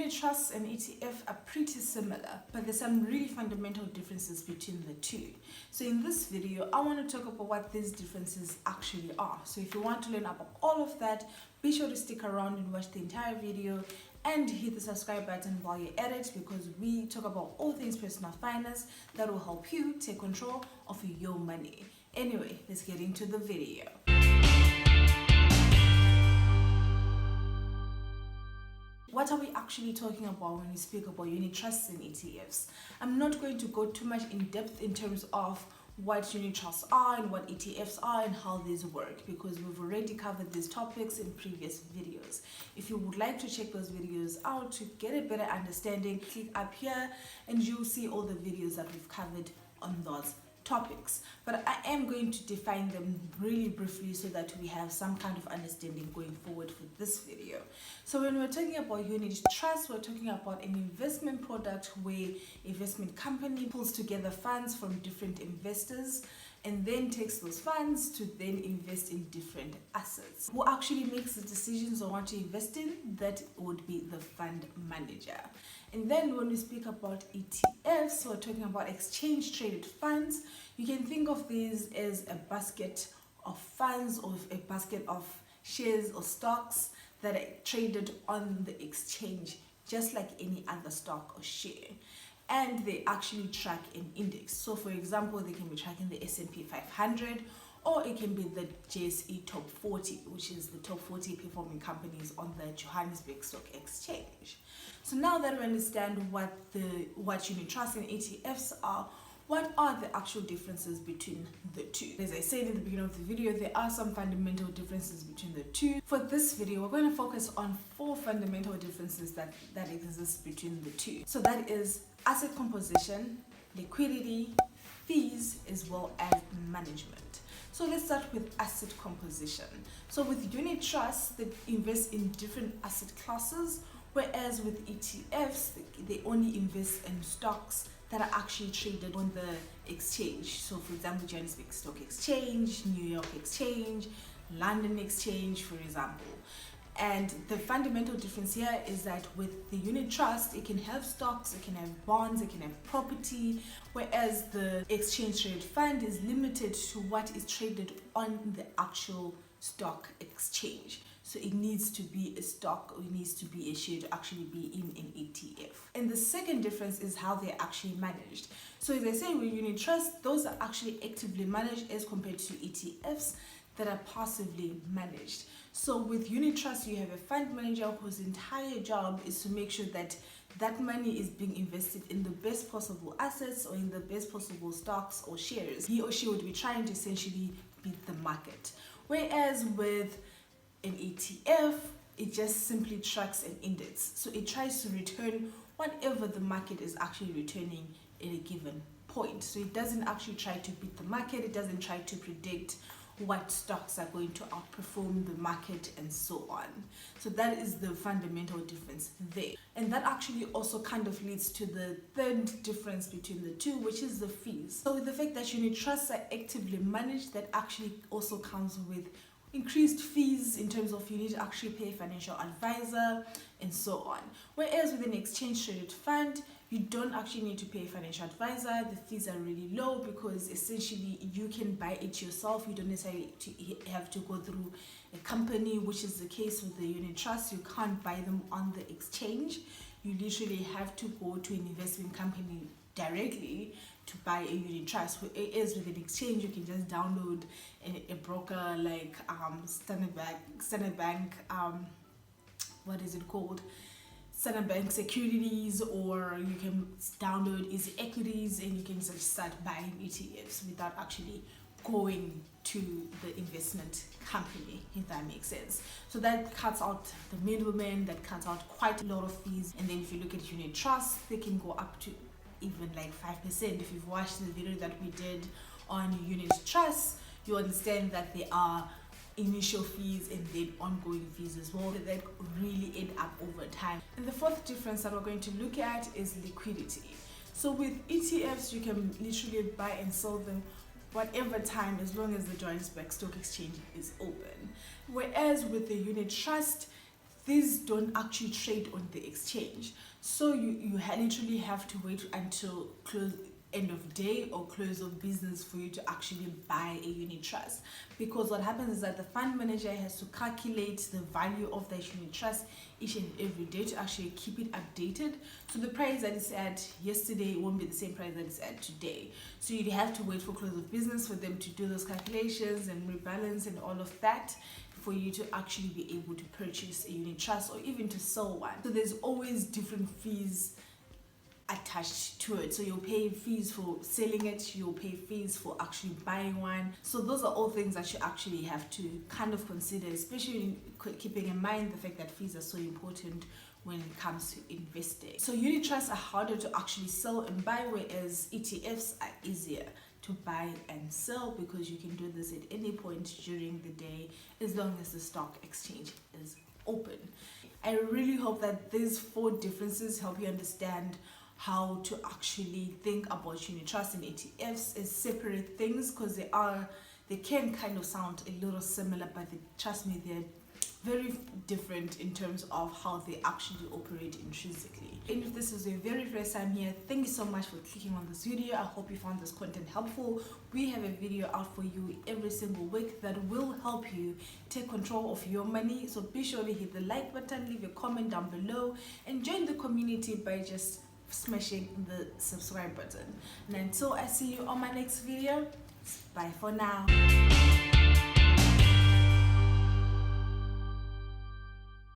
unit trusts and ETF are pretty similar, but there's some really fundamental differences between the two. So in this video, I want to talk about what these differences actually are. So if you want to learn about all of that, be sure to stick around and watch the entire video and hit the subscribe button while you're at it, because we talk about all things personal finance that will help you take control of your money. Anyway, let's get into the video. What are we actually talking about when we speak about unit trusts and ETFs? I'm not going to go too much in depth in terms of what unit trusts are and what ETFs are and how these work, because we've already covered these topics in previous videos. If you would like to check those videos out to get a better understanding, click up here and you'll see all the videos that we've covered on those topics. But I am going to define them really briefly so that we have some kind of understanding going forward for this video. So when we're talking about unit trust, we're talking about an investment product where investment company pulls together funds from different investors and then takes those funds to then invest in different assets. Who actually makes the decisions on what to invest in? That would be the fund manager. And then when we speak about ETFs, we're talking about exchange traded funds. You can think of these as a basket of funds or a basket of shares or stocks that are traded on the exchange, just like any other stock or share. And they actually track an index. So for example, they can be tracking the S&P 500, or it can be the JSE Top 40, which is the top 40 performing companies on the Johannesburg Stock Exchange. So now that we understand what unit trusts and ETFs are, what are the actual differences between the two? As I said in the beginning of the video, there are some fundamental differences between the two. For this video, we're going to focus on 4 fundamental differences that exist between the two. So that is asset composition, liquidity, fees, as well as management. So let's start with asset composition. So with unit trusts, they invest in different asset classes, whereas with ETFs, they only invest in stocks that are actually traded on the exchange. So for example, Johannesburg Stock Exchange, New York Exchange, London Exchange, for example. And the fundamental difference here is that with the unit trust, it can have stocks, it can have bonds, it can have property, whereas the exchange traded fund is limited to what is traded on the actual stock exchange. So it needs to be a stock, or it needs to be a share to actually be in an ETF. And the second difference is how they're actually managed. So as I say, with unit trusts, those are actually actively managed as compared to ETFs that are passively managed. So with unit trust, you have a fund manager whose entire job is to make sure that that money is being invested in the best possible assets or in the best possible stocks or shares. He or she would be trying to essentially beat the market. Whereas with an ETF, it just simply tracks an index. So it tries to return whatever the market is actually returning at a given point. So it doesn't actually try to beat the market, it doesn't try to predict what stocks are going to outperform the market and so on. So that is the fundamental difference there. And that actually also kind of leads to the third difference between the two, which is the fees. So with the fact that unit trusts are actively managed, that actually also comes with increased fees in terms of you need to actually pay a financial advisor and so on. Whereas with an exchange traded fund, you don't actually need to pay a financial advisor. The fees are really low because essentially you can buy it yourself. You don't necessarily have to go through a company, which is the case with the unit trust. You can't buy them on the exchange. You literally have to go to an investment company directly to buy a unit trust. Whereas with an exchange, you can just download a broker like Standard Bank, what is it called? Standard Bank Securities, or you can download Easy Equities and you can just start buying ETFs without actually going to the investment company, if that makes sense. So that cuts out the middleman, that cuts out quite a lot of fees. And then if you look at unit trusts, they can go up to even like 5%. If you've watched the video that we did on unit trusts, you understand that there are initial fees and then ongoing fees as well that really add up over time. And the fourth difference that we're going to look at is liquidity. So with ETFs, you can literally buy and sell them whatever time as long as the Johannesburg Stock Exchange is open. Whereas with the unit trust, these don't actually trade on the exchange. So you literally have to wait until close end of day or close of business for you to actually buy a unit trust, because what happens is that the fund manager has to calculate the value of that unit trust each and every day to actually keep it updated. So the price that is at yesterday won't be the same price that is at today, so you have to wait for close of business for them to do those calculations and rebalance and all of that for you to actually be able to purchase a unit trust or even to sell one. So there's always different fees attached to it. So you'll pay fees for selling it, you'll pay fees for actually buying one. So those are all things that you actually have to kind of consider, especially keeping in mind the fact that fees are so important when it comes to investing. So unit trusts are harder to actually sell and buy, whereas ETFs are easier to buy and sell, because you can do this at any point during the day as long as the stock exchange is open. I really hope that these 4 differences help you understand how to actually think about unit trusts and ETFs as separate things, because they can kind of sound a little similar, but trust me, they're very different in terms of how they actually operate intrinsically. And if this is your very first time here, thank you so much for clicking on this video. I hope you found this content helpful. We have a video out for you every single week that will help you take control of your money. So be sure to hit the like button, leave a comment down below, and join the community by just smashing the subscribe button. And until I see you on my next video, bye for now.